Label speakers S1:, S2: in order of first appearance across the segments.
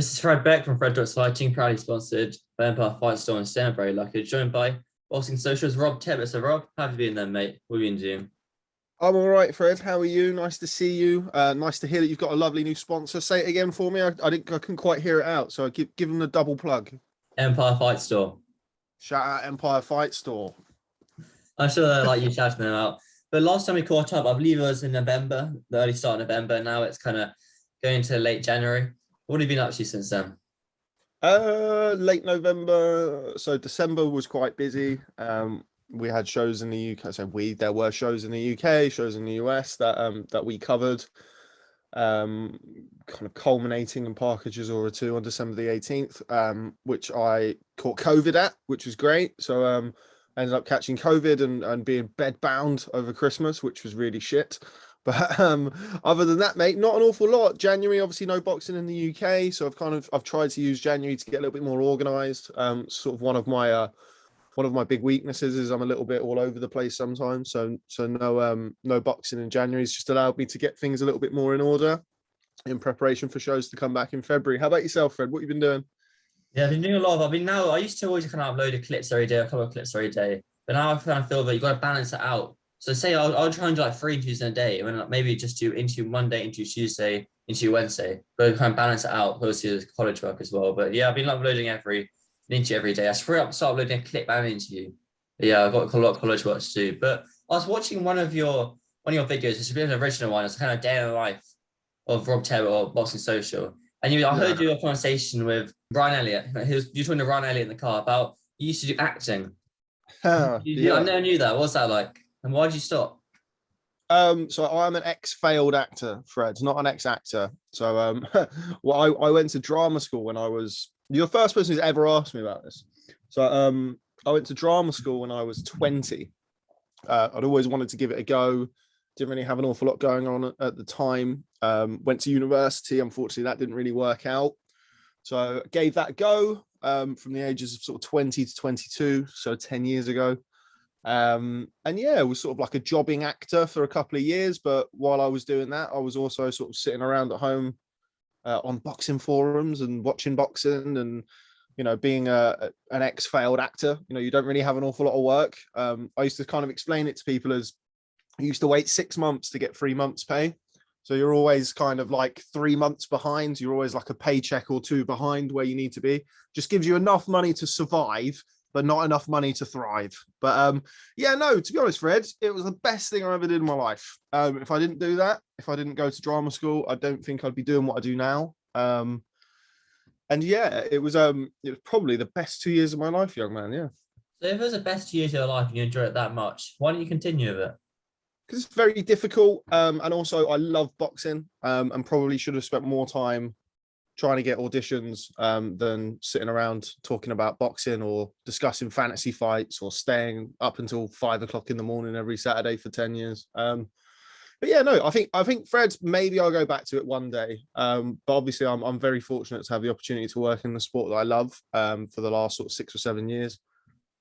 S1: This is Fred Beck from Fred Fighting, proudly sponsored by Empire Fight Store and Stand very lucky, joined by Boxing Social's Rob Tebbutt. So Rob, how have you been then, mate? What have you been doing?
S2: I'm all right, Fred. How are you? Nice to see you. Nice to hear that you've got a lovely new sponsor. Say it again for me. I couldn't quite hear it out, so give them a double plug.
S1: Empire Fight Store.
S2: Shout out Empire Fight Store.
S1: I'm sure they like you shouting them out. But last time we caught up, I believe it was in November, the early start of November. Now it's kind of going to late January. What have you been up to since then?
S2: Late November. So December was quite busy. We had shows in the UK. There were shows in the UK, shows in the US that we covered. Kind of culminating in Parker or two on December the 18th, which I caught COVID at, which was great. So I ended up catching COVID and being bedbound over Christmas, which was really shit. But other than that, mate, not an awful lot. January, obviously, no boxing in the UK, so I've tried to use January to get a little bit more organised. Sort of one of my big weaknesses is I'm a little bit all over the place sometimes. So no boxing in January. It's just allowed me to get things a little bit more in order in preparation for shows to come back in February. How about yourself, Fred? What have you been doing?
S1: Yeah, I've been doing a lot of. I used to always kind of upload a clips every day, a couple of clips every day. But now I kind of feel that you've got to balance it out. So say I'll try and do like 3 interviews in a day. I mean, like maybe just do interview Monday, interview Tuesday, interview Wednesday. But kind of balance it out. Obviously, there's college work as well. But yeah, I've been uploading an interview every day. I start uploading a clip and an interview. But yeah, I've got a lot of college work to do. But I was watching one of your videos. It's a bit of an original one. It's kind of day in the life of Rob Tebbutt or Boxing Social. And I heard you a conversation with Brian Elliott. You're talking to Brian Elliott in the car about you used to do acting. I never knew that. What's that like? And why did you stop?
S2: So I'm an ex-failed actor, Fred, not an ex-actor. So well, I went to drama school when I was. You're the first person who's ever asked me about this. So I went to drama school when I was 20. I'd always wanted to give it a go. Didn't really have an awful lot going on at the time. Went to university. Unfortunately, that didn't really work out. So I gave that a go from the ages of sort of 20 to 22, so 10 years ago. And yeah, it was sort of like a jobbing actor for a couple of years. But while I was doing that, I was also sort of sitting around at home on boxing forums and watching boxing and, being an ex-failed actor, you don't really have an awful lot of work. I used to kind of explain it to people as I used to wait 6 months to get 3 months pay. So you're always kind of like 3 months behind. You're always like a paycheck or two behind where you need to be. Just gives you enough money to survive, but not enough money to thrive. But yeah, no, to be honest, Fred, it was the best thing I ever did in my life. If I didn't do that, if I didn't go to drama school, I don't think I'd be doing what I do now. And yeah, it was probably the best 2 years of my life, young man. Yeah.
S1: So if it was the best 2 years of your life and you enjoy it that much, why don't you continue with it?
S2: Because it's very difficult. And also I love boxing and probably should have spent more time trying to get auditions than sitting around talking about boxing or discussing fantasy fights or staying up until 5 o'clock in the morning every Saturday for 10 years. But yeah, no, I think Fred, maybe I'll go back to it one day. But obviously I'm very fortunate to have the opportunity to work in the sport that I love for the last sort of 6 or 7 years.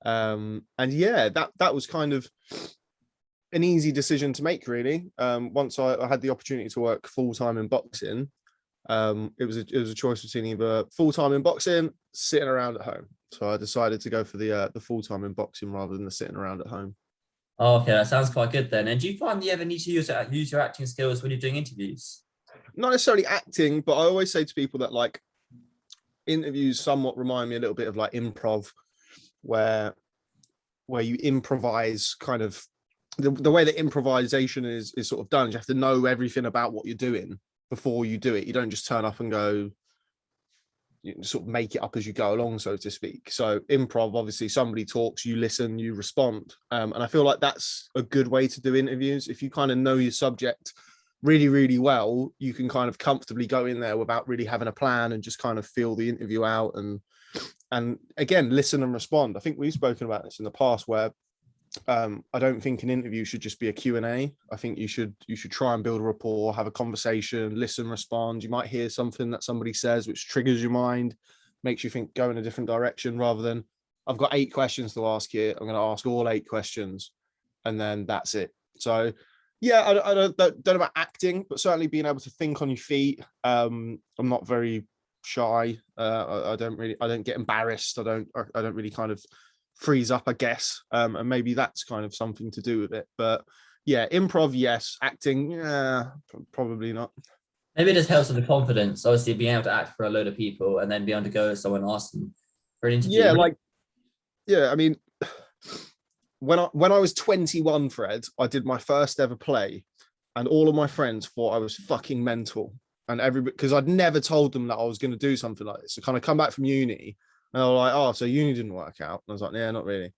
S2: And yeah, that was kind of an easy decision to make, really. Once I had the opportunity to work full-time in boxing, it was a choice between either full-time in boxing, sitting around at home. So I decided to go for the full-time in boxing rather than the sitting around at home.
S1: Oh, okay, that sounds quite good then. And do you find you ever need to use your acting skills when you're doing interviews?
S2: Not necessarily acting, but I always say to people that like interviews somewhat remind me a little bit of like improv, where you improvise kind of the way that improvisation is sort of done. You have to know everything about what you're doing before you do it. You don't just turn up and go, you sort of make it up as you go along, so to speak. So improv, obviously somebody talks, you listen, you respond. And I feel like that's a good way to do interviews. If you kind of know your subject really, really well, you can kind of comfortably go in there without really having a plan and just kind of feel the interview out and again, listen and respond. I think we've spoken about this in the past where I don't think an interview should just be a Q&A. I think you should try and build a rapport, have a conversation, listen, respond. You might hear something that somebody says which triggers your mind, makes you think, go in a different direction, rather than I've got 8 questions to ask here. I'm going to ask all 8 questions and then that's it. So yeah, I don't know about acting, but certainly being able to think on your feet. I'm not very shy. I don't get embarrassed. I don't really kind of freeze up, I guess. And maybe that's kind of something to do with it. But yeah, improv, yes. Acting, yeah, probably not.
S1: Maybe it just helps with the confidence. Obviously, being able to act for a load of people and then be able to go to someone and ask them for an interview.
S2: Yeah, like, yeah, I mean, when I was 21, Fred, I did my first ever play, and all of my friends thought I was fucking mental. And because I'd never told them that I was going to do something like this. So kind of come back from uni, and they were like, "Oh, so uni didn't work out?" And I was like, "Yeah, not really."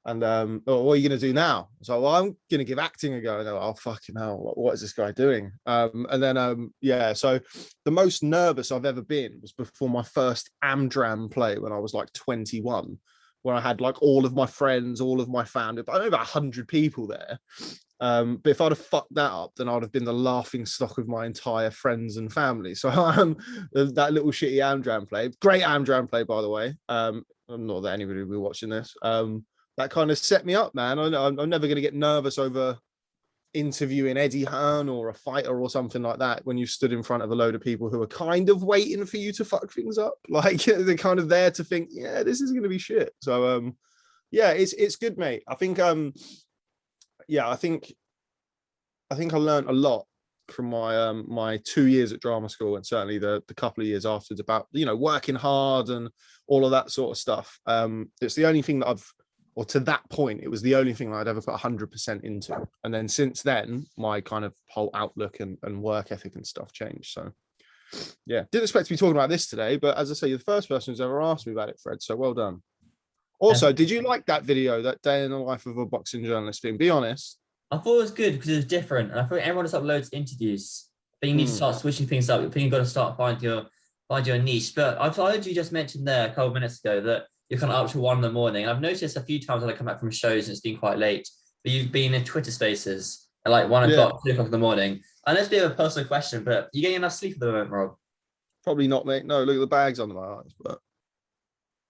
S2: And oh, what are you going to do now? So well, I'm going to give acting a go. And they're like, "Oh, fucking hell, what is this guy doing?" And then yeah, so the most nervous I've ever been was before my first Amdram play when I was like 21, where I had like all of my friends, all of my family, I know about 100 people there. But if I'd have fucked that up, then I'd have been the laughing stock of my entire friends and family. So that little shitty Amdram play, great Amdram play, by the way. Not that anybody will be watching this. That kind of set me up, man. I'm never going to get nervous over interviewing Eddie Hearn or a fighter or something like that when you stood in front of a load of people who are kind of waiting for you to fuck things up. Like they're kind of there to think, yeah, this is going to be shit. So yeah, it's good, mate. I think yeah, I think I learned a lot from my 2 years at drama school, and certainly the couple of years afterwards, about, you know, working hard and all of that sort of stuff. It's the only thing that or to that point, it was the only thing that I'd ever put 100% into. And then since then, my kind of whole outlook and work ethic and stuff changed. So yeah, didn't expect to be talking about this today, but as I say, you're the first person who's ever asked me about it, Fred. So well done. Also, did you like that video, that day in the life of a boxing journalist thing? Be honest.
S1: I thought it was good because it was different. And I thought everyone just uploads interviews, but you need to start switching things up. I think you've got to start find your niche. But I've heard you just mentioned there a couple of minutes ago that you're kind of up to 1 in the morning. I've noticed a few times when I come back from shows and it's been quite late, but you've been in Twitter spaces at like 1 o'clock, 2 o'clock in the morning. And that's a bit of a personal question, but you getting enough sleep at the moment, Rob?
S2: Probably not, mate. No, look at the bags under my eyes. But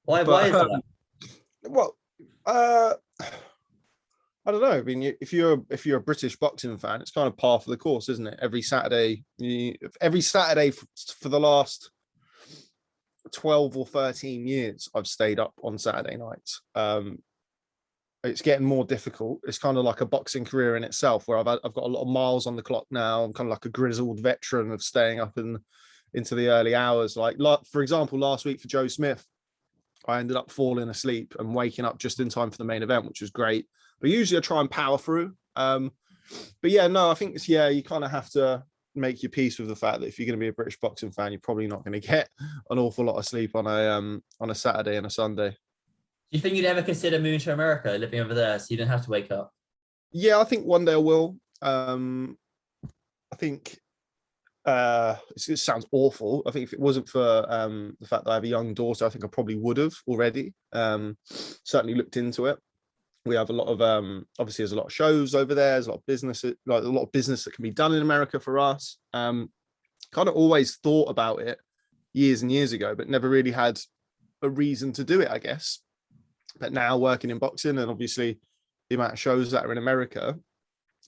S1: why is that?
S2: Well, I don't know. I mean, if you're a British boxing fan, it's kind of par for the course, isn't it? Every Saturday for the last 12 or 13 years, I've stayed up on Saturday nights. It's getting more difficult. It's kind of like a boxing career in itself, where I've got a lot of miles on the clock now. I'm kind of like a grizzled veteran of staying up into the early hours. Like, for example, last week for Joe Smith, I ended up falling asleep and waking up just in time for the main event, which was great. But usually I try and power through. But yeah, no, I think it's, yeah, you kind of have to make your peace with the fact that if you're going to be a British boxing fan, you're probably not going to get an awful lot of sleep on a Saturday and a Sunday.
S1: Do you think you'd ever consider moving to America, living over there, so you don't have to wake up?
S2: Yeah, I think one day I will. I think it sounds awful. I think if it wasn't for the fact that I have a young daughter, I think I probably would have already. Certainly looked into it. We have a lot of obviously there's a lot of shows over there. There's a lot of business, like a lot of business that can be done in America for us. Kind of always thought about it years and years ago, but never really had a reason to do it, I guess. But now working in boxing, and obviously the amount of shows that are in America,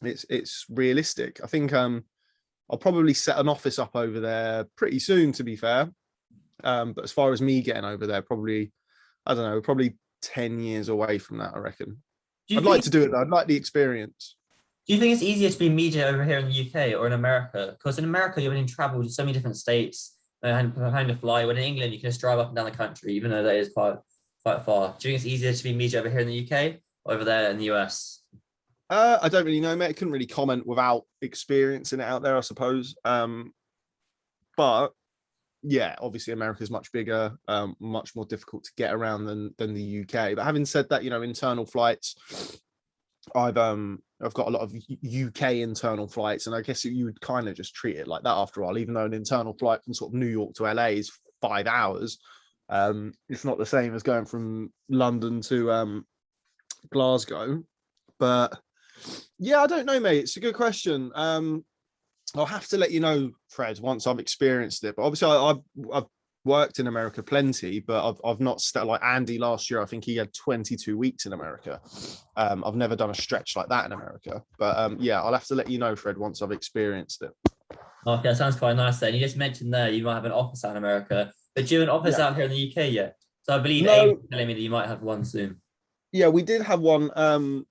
S2: it's realistic. I think I'll probably set an office up over there pretty soon, to be fair. But as far as me getting over there, probably, I don't know, probably 10 years away from that, I reckon. I'd like to do it though. I'd like the experience.
S1: Do you think it's easier to be media over here in the UK or in America? Because in America, you're willing to travel to so many different states and to fly. When in England, you can just drive up and down the country, even though that is quite far. Do you think it's easier to be media over here in the UK or over there in the US?
S2: I don't really know, mate. I couldn't really comment without experiencing it out there, I suppose. But yeah, obviously America is much bigger, much more difficult to get around than the UK. But having said that, you know, internal flights, I've got a lot of UK internal flights, and I guess you would kind of just treat it like that after a while, even though an internal flight from sort of New York to LA is 5 hours. It's not the same as going from London to Glasgow. But yeah, I don't know, mate. It's a good question. I'll have to let you know, Fred, once I've experienced it. But obviously, I've worked in America plenty, but I've not like Andy last year. I think he had 22 weeks in America. I've never done a stretch like that in America. But yeah, I'll have to let you know, Fred, once I've experienced it.
S1: Okay, that sounds quite nice then. You just mentioned there you might have an office out in America, but do you have an office
S2: Yeah.
S1: out here in the UK yet? So I believe Aim
S2: No,
S1: telling me that you might have one soon.
S2: yeah, we did have one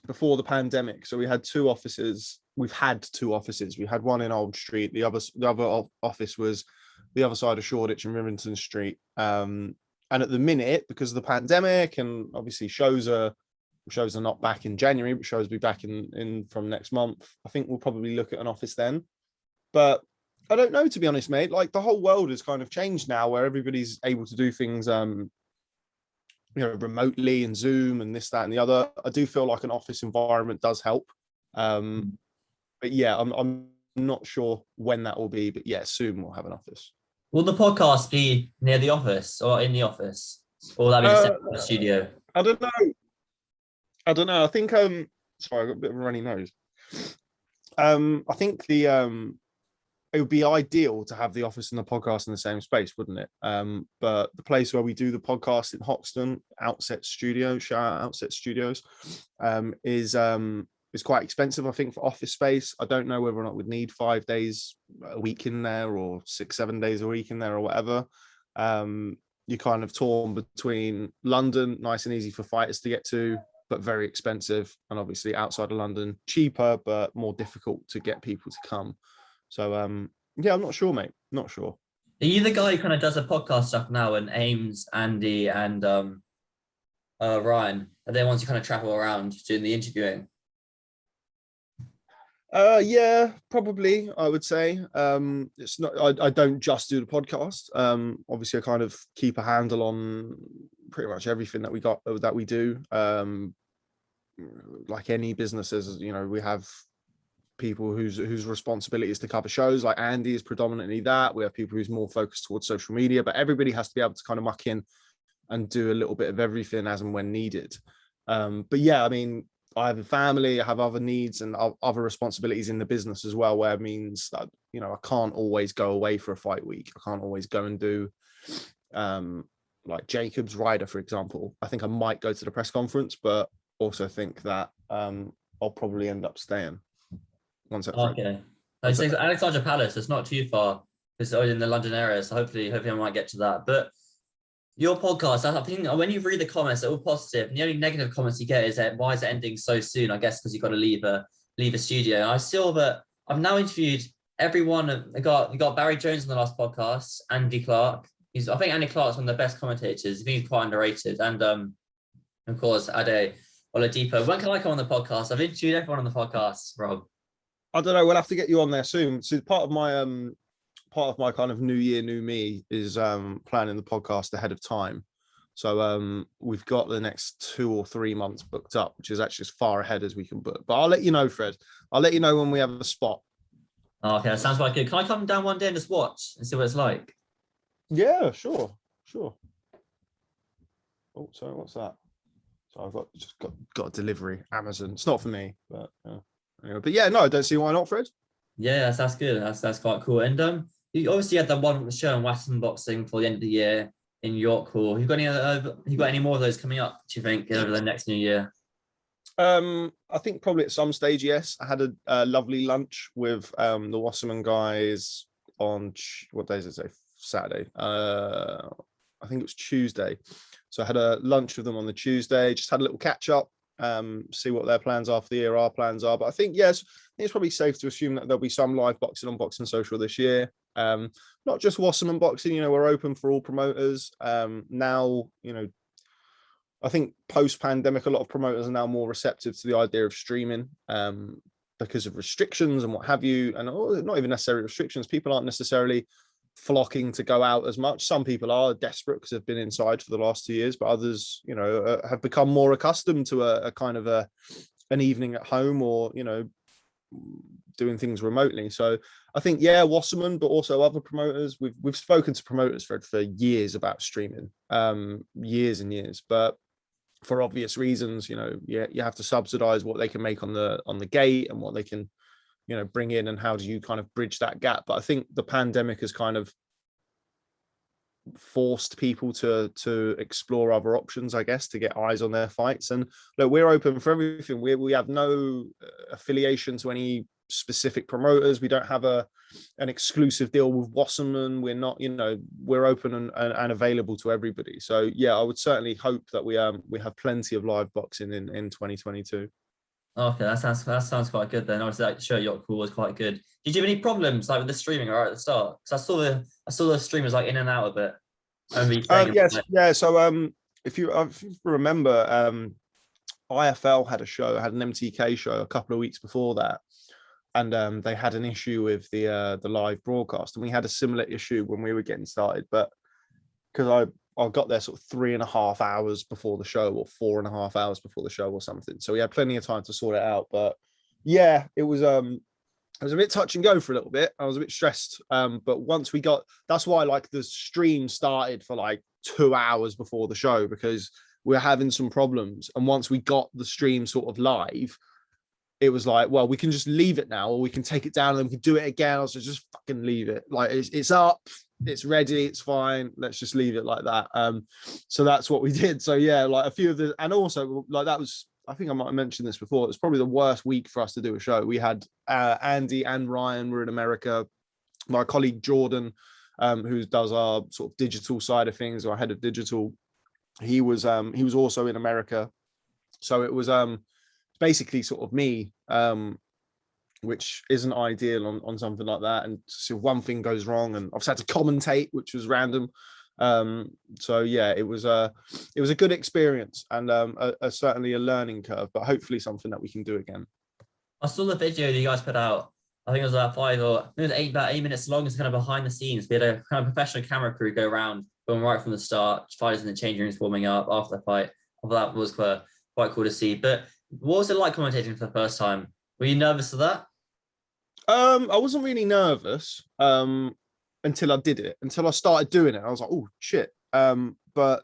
S2: before the pandemic. So we had two offices. We've had two offices. We had one in Old Street. The other office was the other side of Shoreditch and Rivington Street. And at the minute, because of the pandemic, and obviously shows are not back in January, but shows will be back in from next month. I think we'll probably look at an office then. But I don't know, to be honest, mate. Like the whole world has kind of changed now, where everybody's able to do things remotely and Zoom and this, that, and the other. I do feel like an office environment does help. But yeah, I'm not sure when that will be, but yeah, soon we'll have an office.
S1: Will the podcast be near the office or in the office? Or will that be the
S2: Uh,
S1: same studio?
S2: I don't know. I don't know. I think sorry, I got a bit of a runny nose. I think the it would be ideal to have the office and the podcast in the same space, wouldn't it? But the place where we do the podcast in Hoxton, Outset Studio, shout out Outset Studios, is quite expensive, I think, for office space. I don't know whether or not we'd need 5 days a week in there or 6, 7 days a week in there or whatever. You're kind of torn between London, nice and easy for fighters to get to, but very expensive, and obviously outside of London, cheaper but more difficult to get people to come. So yeah, I'm not sure, mate. Not sure.
S1: Are you the guy who kind of does the podcast stuff now and Ames, Andy, and Ryan? Are they ones who kind of travel around doing the interviewing?
S2: Yeah, probably, I would say. It's not, I don't just do the podcast. Obviously I kind of keep a handle on pretty much everything that we do. Like any businesses, we have people whose responsibility is to cover shows. Like Andy is predominantly that. We have people who's more focused towards social media, but everybody has to be able to kind of muck in and do a little bit of everything as and when needed. But yeah, I mean, I have a family, I have other needs and other responsibilities in the business as well, where it means that, I can't always go away for a fight week. I can't always go and do like Jacob's Rider, for example. I think I might go to the press conference, but also think that I'll probably end up staying. One sec.
S1: Okay. It's Alexandra Palace. It's not too far. It's in the London area, so hopefully I might get to that. But your podcast, I think when you read the comments, they're all positive, and the only negative comments you get is that why is it ending so soon? I guess because you've got to leave a studio. And I saw that I've now interviewed everyone. I got Barry Jones on the last podcast, Andy Clark. I think Andy Clark's one of the best commentators. I think he's quite underrated. And of course, Ade Oladipo. When can I come on the podcast? I've interviewed everyone on the podcast, Rob.
S2: I don't know. We'll have to get you on there soon. So part of my kind of new year, new me is planning the podcast ahead of time. So we've got the next 2 or 3 months booked up, which is actually as far ahead as we can book. But I'll let you know, Fred. I'll let you know when we have a spot.
S1: Okay, that sounds quite good. Can I come down one day and just watch and see what it's like?
S2: Yeah, sure. Oh, sorry, what's that? So I've got a delivery, Amazon. It's not for me, but anyway. But yeah, no, I don't see why not, Fred.
S1: Yeah, that's good. That's quite cool. And you obviously had that one show on Western Boxing for the end of the year in York Hall. You got any more of those coming up, do you think, over the next new year?
S2: I think probably at some stage, yes. I had a lovely lunch with the Wasserman guys on what day is it say? Saturday. I think it was Tuesday. So I had a lunch with them on the Tuesday, just had a little catch up, see what their plans are for the year, our plans are. But I think, yes, it's probably safe to assume that there'll be some live boxing on Boxing Social this year. Not just Wasserman Boxing, we're open for all promoters. Now, I think post-pandemic, a lot of promoters are now more receptive to the idea of streaming because of restrictions and what have you. And not even necessarily restrictions. People aren't necessarily flocking to go out as much. Some people are desperate because they've been inside for the last 2 years, but others, have become more accustomed to a kind of an evening at home or, doing things remotely. So I think, yeah, Wasserman, but also other promoters. We've spoken to promoters for years about streaming, years and years, but for obvious reasons, you have to subsidize what they can make on the gate and what they can, bring in, and how do you kind of bridge that gap. But I think the pandemic has kind of forced people to explore other options, I guess, to get eyes on their fights. And look, we're open for everything. We have no affiliation to any specific promoters. We don't have an exclusive deal with Wasserman. We're not, we're open and available to everybody. So yeah, I would certainly hope that we have plenty of live boxing in 2022.
S1: Okay, that sounds quite good then. Obviously, that show Yacht Cool was quite good. Did you have any problems like with the streaming right at the start? Because I saw the stream was like in and out a bit. I remember you saying
S2: Yes, yeah. So if you remember, IFL had an MTK show a couple of weeks before that, and they had an issue with the live broadcast, and we had a similar issue when we were getting started, but because I got there sort of 3.5 hours before the show, or 4.5 hours before the show or something, so we had plenty of time to sort it out. But yeah, it was a bit touch and go for a little bit. I was a bit stressed, but once we got, that's why like the stream started for like 2 hours before the show, because we were having some problems, and once we got the stream sort of live, it was like, well, we can just leave it now, or we can take it down and then we can do it again. I was just fucking leave it. Like it's up, it's ready, it's fine. Let's just leave it like that. So that's what we did. So yeah, like a few of the, and also like that was, I think I might have mentioned this before, it was probably the worst week for us to do a show. We had Andy and Ryan were in America. My colleague Jordan, who does our sort of digital side of things, our head of digital, he was also in America. So it was basically sort of me, which isn't ideal on something like that. And so one thing goes wrong, and I've had to commentate, which was random. So yeah, it was a good experience, and certainly a learning curve, but hopefully something that we can do again.
S1: I saw the video that you guys put out. I think it was about about 8 minutes long. It's kind of behind the scenes. We had a kind of professional camera crew go around, going right from the start, fighters in the changing rooms warming up after the fight. That was quite cool to see. But what was it like commentating for the first time? Were you nervous for that?
S2: I wasn't really nervous until I did it, until I started doing it. I was like, oh shit. But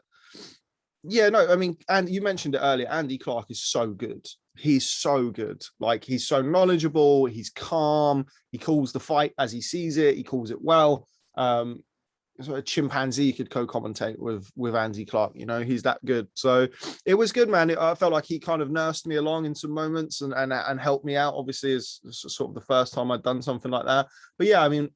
S2: yeah, no, I mean, and you mentioned it earlier, Andy Clark is so good. He's so good. Like, he's so knowledgeable, he's calm, he calls the fight as he sees it, he calls it well. So a chimpanzee could co-commentate with Andy Clark, he's that good. So it was good, man. I felt like he kind of nursed me along in some moments and helped me out. Obviously, it's sort of the first time I'd done something like that. But yeah, I mean,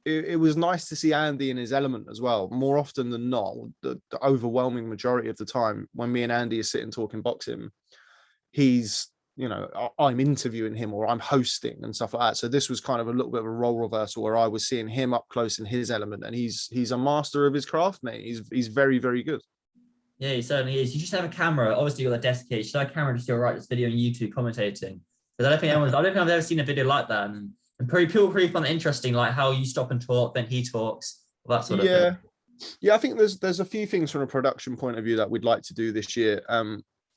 S2: it was nice to see Andy in his element as well. More often than not, the overwhelming majority of the time when me and Andy are sitting talking boxing, he's, I'm interviewing him or I'm hosting and stuff like that. So this was kind of a little bit of a role reversal where I was seeing him up close in his element, and he's a master of his craft, mate. He's very, very good.
S1: Yeah, he certainly is. You just have a camera. Obviously, you got the desk here. You should have a camera just to right this video on YouTube commentating. Because I don't think I've ever seen a video like that. And people pretty find it interesting, like how you stop and talk, then he talks, that sort of thing.
S2: Yeah, I think there's a few things from a production point of view that we'd like to do this year.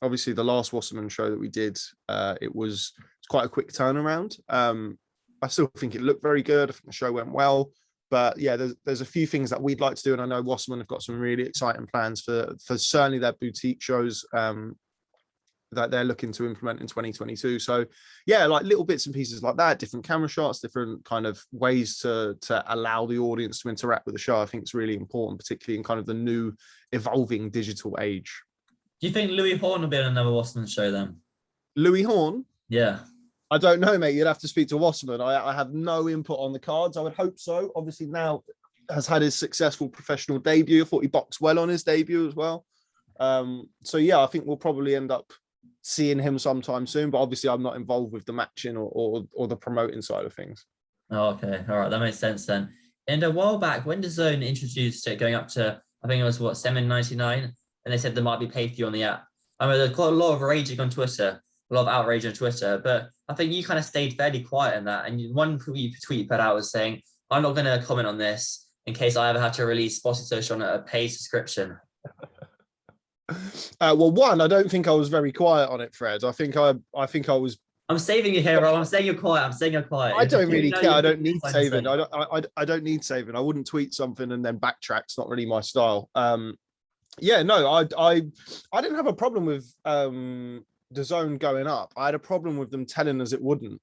S2: Obviously, the last Wasserman show that we did, it's quite a quick turnaround. I still think it looked very good. I think the show went well. But yeah, there's a few things that we'd like to do. And I know Wasserman have got some really exciting plans for certainly their boutique shows that they're looking to implement in 2022. So yeah, like little bits and pieces like that, different camera shots, different kind of ways to allow the audience to interact with the show. I think it's really important, particularly in kind of the new evolving digital age.
S1: Do you think Louis Horn will be on another Wasserman show then?
S2: Louis Horn?
S1: Yeah.
S2: I don't know, mate. You'd have to speak to Wasserman. I have no input on the cards. I would hope so. Obviously now has had his successful professional debut. I thought he boxed well on his debut as well. So yeah, I think we'll probably end up seeing him sometime soon, but obviously I'm not involved with the matching or the promoting side of things.
S1: Oh, okay. All right. That makes sense then. And a while back, when DAZN introduced it going up to, I think it was $7.99, and they said there might be pay-per-view on the app. I mean, there's quite a lot of raging on Twitter, a lot of outrage on Twitter, but I think you kind of stayed fairly quiet in that. And one tweet you put out was saying, I'm not going to comment on this in case I ever have to release Bossy Social on a paid subscription.
S2: Well, one, I don't think I was very quiet on it, Fred. I think I was.
S1: I'm saving you here, Rob. I'm saying you're quiet. I'm saying you're quiet.
S2: I don't really care. I don't need saving. I don't need saving. I wouldn't tweet something and then backtrack. It's not really my style. Yeah, no, I didn't have a problem with DAZN going up. I had a problem with them telling us it wouldn't,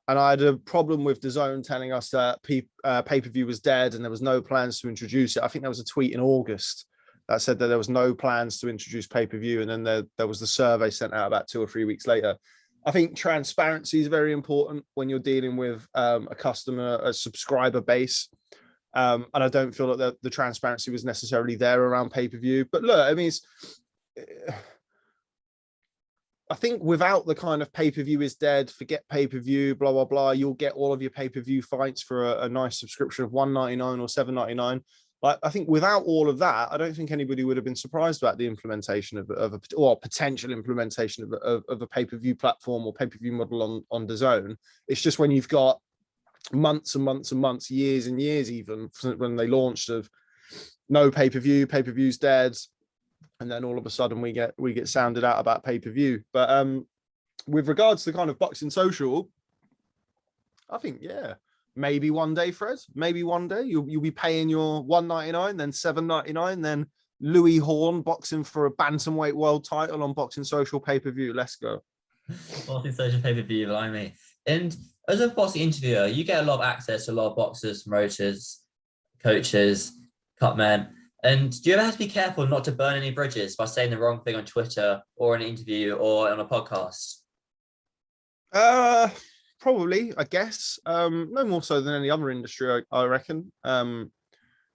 S2: and I had a problem with DAZN telling us that pay-per-view was dead and there was no plans to introduce it. I think there was a tweet in August that said that there was no plans to introduce pay-per-view, and then there was the survey sent out about 2 or 3 weeks later. I think transparency is very important when you're dealing with a customer, a subscriber base. And I don't feel that the transparency was necessarily there around pay-per-view. But look, I mean, I think without the kind of pay-per-view is dead, forget pay-per-view, blah, blah, blah, you'll get all of your pay-per-view fights for a nice subscription of $1.99 or $7.99. Like, I think without all of that, I don't think anybody would have been surprised about the implementation of or potential implementation of a pay-per-view platform or pay-per-view model on DAZN. It's just when you've got months and months and months, years and years, even when they launched, of no pay-per-view's dead, and then all of a sudden we get sounded out about pay-per-view. But with regards to kind of Boxing Social, I think, yeah, maybe one day, Fred, maybe one day you'll be paying your $1.99, then $7.99, then Louis Horn boxing for a bantamweight world title on Boxing Social pay-per-view. Let's go.
S1: Boxing Social pay-per-view, behind me. And as a boxing interviewer, you get a lot of access to a lot of boxers, promoters, coaches, cutmen. And do you ever have to be careful not to burn any bridges by saying the wrong thing on Twitter or in an interview or on a podcast?
S2: Probably, I guess. No more so than any other industry, I reckon.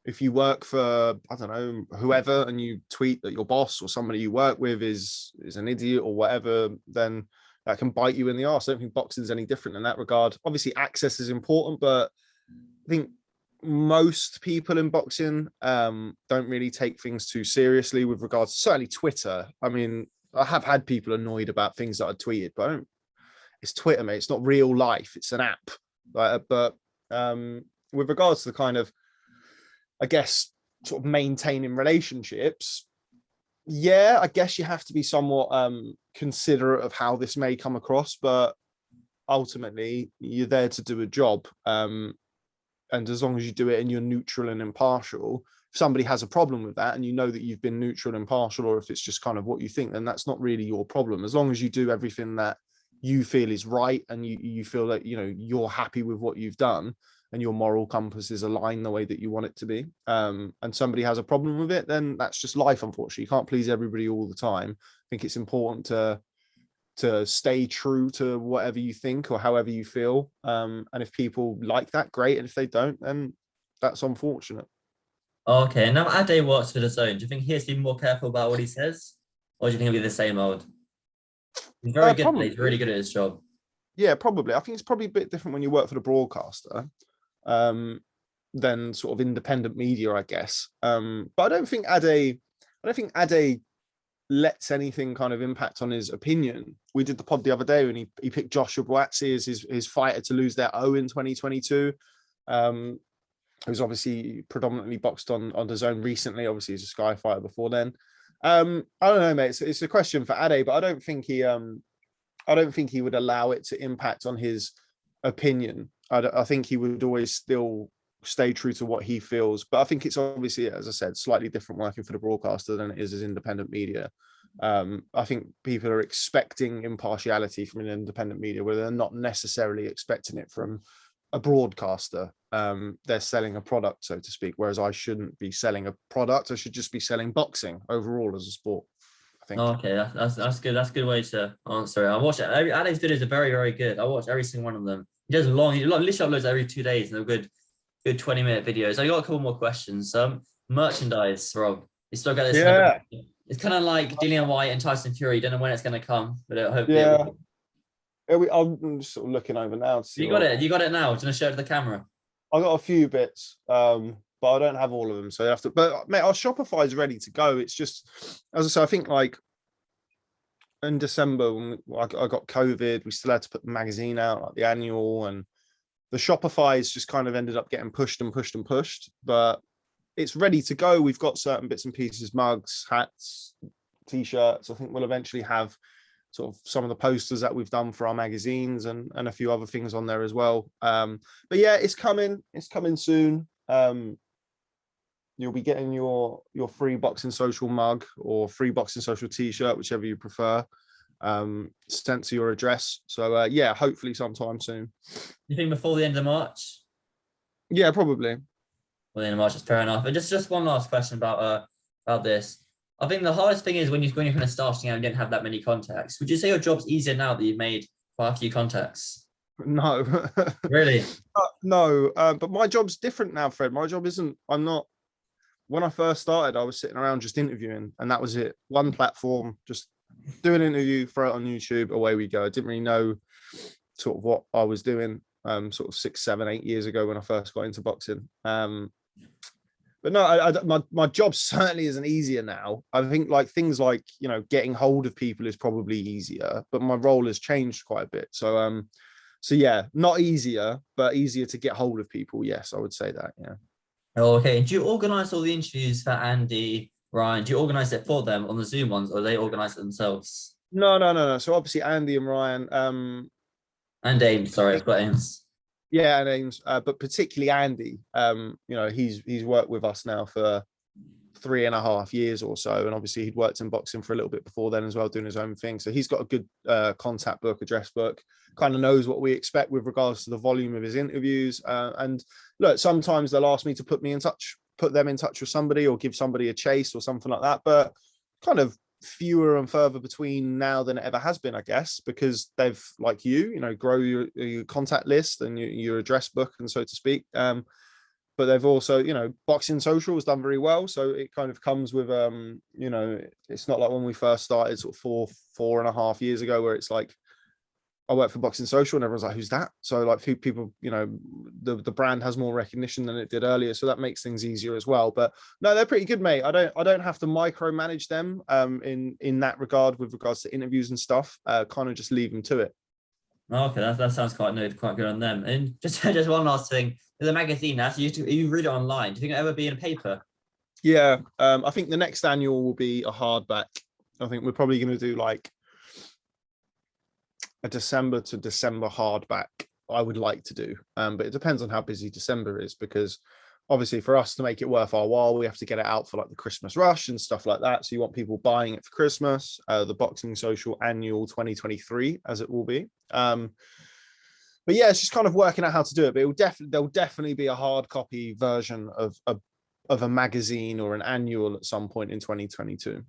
S2: If you work for, I don't know, whoever, and you tweet that your boss or somebody you work with is an idiot or whatever, then that can bite you in the arse. I don't think boxing's any different in that regard. Obviously, access is important, but I think most people in boxing don't really take things too seriously with regards to certainly Twitter. I mean, I have had people annoyed about things that I tweeted, but it's Twitter, mate. It's not real life. It's an app. But with regards to the kind of, I guess, sort of maintaining relationships, yeah, I guess you have to be somewhat considerate of how this may come across, but ultimately you're there to do a job. And as long as you do it and you're neutral and impartial, if somebody has a problem with that and you know that you've been neutral and impartial, or if it's just kind of what you think, then that's not really your problem. As long as you do everything that you feel is right and you feel that, you know, you're happy with what you've done and your moral compass is aligned the way that you want it to be, and somebody has a problem with it, then that's just life, unfortunately. You can't please everybody all the time. I think it's important to stay true to whatever you think or however you feel. And if people like that, great. And if they don't, then that's unfortunate.
S1: Okay, now Ade works for DAZN. Do you think he has to be more careful about what he says? Or do you think he'll be the same old? He's very good,
S2: Probably.
S1: he's really good at his job.
S2: Yeah, probably. I think it's probably a bit different when you work for the broadcaster than sort of independent media, I guess. But I don't think Ade lets anything kind of impact on his opinion. We did the pod the other day when he picked Joshua Buatsi as his fighter to lose their O in 2022. Who's obviously predominantly boxed on DAZN recently. Obviously, he's a Sky fighter before then. I don't know, mate. It's a question for Ade, but I don't think he would allow it to impact on his opinion. I think he would always still stay true to what he feels. But I think it's obviously, as I said, slightly different working for the broadcaster than it is as independent media. I think people are expecting impartiality from an independent media where they're not necessarily expecting it from a broadcaster. They're selling a product, so to speak, whereas I shouldn't be selling a product. I should just be selling boxing overall as a sport, I think.
S1: Okay, that's good. That's a good way to answer it. I watch it. Ade's videos are very, very good. I watch every single one of them. He literally uploads every 2 days, and they're good 20-minute videos. I got a couple more questions. Merchandise, Rob. You still got this.
S2: Yeah.
S1: It's kind of like Dillian White and Tyson Fury. You don't know when it's going to come, but hopefully.
S2: Yeah. I'm just sort of looking over now.
S1: You got it. You got it now. Do you want to show it to the camera?
S2: I got a few bits, but I don't have all of them, so you have to. But mate, our Shopify is ready to go. It's just, as I say, I think like in December when I got COVID, we still had to put the magazine out, like the annual, and the Shopify's just kind of ended up getting pushed and pushed and pushed. But it's ready to go. We've got certain bits and pieces, mugs, hats, t-shirts. I think we'll eventually have sort of some of the posters that we've done for our magazines and a few other things on there as well. But yeah, it's coming soon. You'll be getting your free Boxing Social mug or free Boxing Social t-shirt, whichever you prefer, sent to your address. So yeah, hopefully sometime soon.
S1: You think before the end of March?
S2: Yeah, probably.
S1: Well, the end of March is fair enough. And just one last question about this. I think the hardest thing is when you're kind of starting out and you don't have that many contacts. Would you say your job's easier now that you've made quite a few contacts?
S2: No.
S1: Really?
S2: No, but my job's different now, Fred. My job isn't, I'm not, when I first started, I was sitting around just interviewing, and that was it. One platform, just do an interview, throw it on YouTube, away we go. I didn't really know sort of what I was doing sort of 6, 7, 8 years ago when I first got into boxing. But no, my job certainly isn't easier now. I think like things like, you know, getting hold of people is probably easier, but my role has changed quite a bit. So yeah, not easier, but easier to get hold of people. Yes, I would say that. Yeah.
S1: Oh, okay. Do you organize all the interviews for Andy, Ryan? Do you organize it for them on the Zoom ones, or they organize it themselves?
S2: No. So obviously Andy and Ryan,
S1: And Ames, sorry, I've got Ames.
S2: yeah, and Ames, but particularly Andy. You know, he's worked with us now for 3.5 years or so, and obviously he'd worked in boxing for a little bit before then as well, doing his own thing. So he's got a good contact book, address book, kind of knows what we expect with regards to the volume of his interviews. And look, sometimes they'll ask me to put them in touch with somebody, or give somebody a chase or something like that, but kind of fewer and further between now than it ever has been, I guess, because they've, like you know, grow your contact list and your address book, and so to speak. But they've also, you know, Boxing Social has done very well. So it kind of comes with, you know, it's not like when we first started sort of 4.5 years ago, where it's like, I work for Boxing Social and everyone's like, who's that? So like few people, you know, the brand has more recognition than it did earlier. So that makes things easier as well. But no, they're pretty good, mate. I don't have to micromanage them in that regard with regards to interviews and stuff. Kind of just leave them to it.
S1: Okay, that sounds quite good on them. And just one last thing, the magazine now, so you read it online. Do you think it'll ever be in a paper?
S2: Yeah, I think the next annual will be a hardback. I think we're probably going to do like a December to December hardback. I would like to do, but it depends on how busy December is, because obviously for us to make it worth our while, we have to get it out for like the Christmas rush and stuff like that. So you want people buying it for Christmas, the Boxing Social Annual 2023, as it will be. But yeah, it's just kind of working out how to do it. But there'll definitely be a hard copy version of a magazine or an annual at some point in 2022.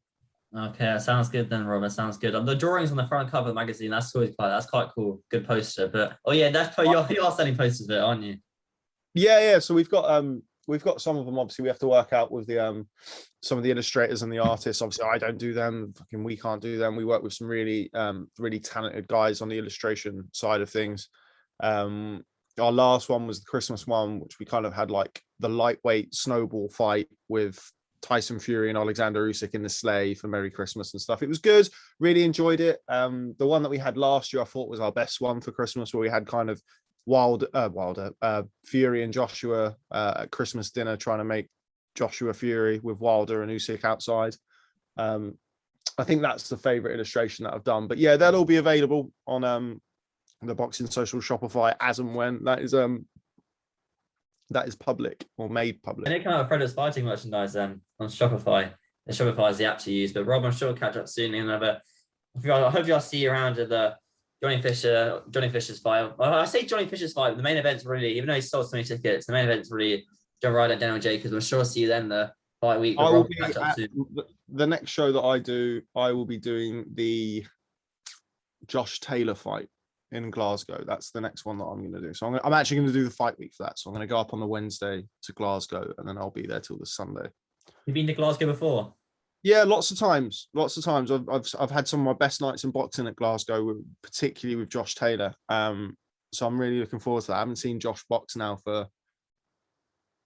S1: Okay, that sounds good then, Rob. That sounds good. The drawings on the front cover of the magazine, that's quite cool. Good poster. But oh yeah, you're selling posters of it, aren't you?
S2: Yeah. So we've got some of them. Obviously, we have to work out with the some of the illustrators and the artists. Obviously, I don't do them. Fucking, we can't do them. We work with some really talented guys on the illustration side of things. Our last one was the Christmas one, which we kind of had like the lightweight snowball fight with Tyson Fury and Alexander Usyk in the sleigh for Merry Christmas and stuff. It was good. Really enjoyed it. The one that we had last year, I thought was our best one for Christmas, where we had kind of Fury and Joshua at Christmas dinner, trying to make Joshua Fury with Wilder and Usyk outside. I think that's the favorite illustration that I've done. But yeah, that'll be available on the Boxing Social Shopify as and when that is public or made public.
S1: And it came out with Fred's fighting merchandise on Shopify. And Shopify is the app to use. But Rob, I'm sure we'll catch up soon in another. I hope y'all see you around at the Johnny Fisher's fight. Well, I say Johnny Fisher's fight, the main event's really, even though he sold so many tickets, the main event's really John Ryder and Daniel Jacobs. I'm sure I'll see you then the fight week.
S2: I will be at the next show that I do. I will be doing the Josh Taylor fight in Glasgow. That's the next one that I'm going to do. So I'm actually going to do the fight week for that. So I'm going to go up on the Wednesday to Glasgow, and then I'll be there till the Sunday.
S1: You've been to Glasgow before?
S2: Yeah, lots of times. I've had some of my best nights in boxing at Glasgow, particularly with Josh Taylor. So I'm really looking forward to that. I haven't seen Josh box now for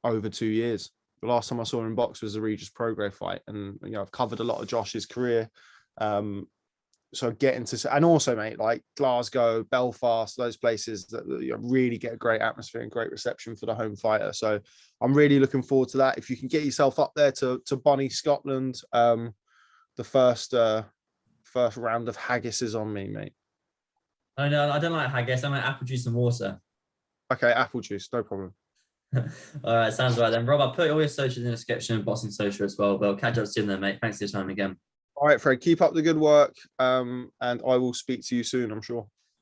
S2: over 2 years. The last time I saw him box was the Regis Prograis fight, and you know, I've covered a lot of Josh's career. So getting to, and also, mate, like Glasgow, Belfast, those places that you really get a great atmosphere and great reception for the home fighter. So I'm really looking forward to that. If you can get yourself up there to Bonnie, Scotland, the first round of haggis is on me, mate.
S1: Oh no, I don't like haggis. I like apple juice and water.
S2: Okay, apple juice, no problem.
S1: All right, sounds right then. Rob, I'll put all your socials in the description, Boxing Social as well. But I'll catch up soon then, mate. Thanks for your time again.
S2: All right, Fred, keep up the good work, and I will speak to you soon, I'm sure.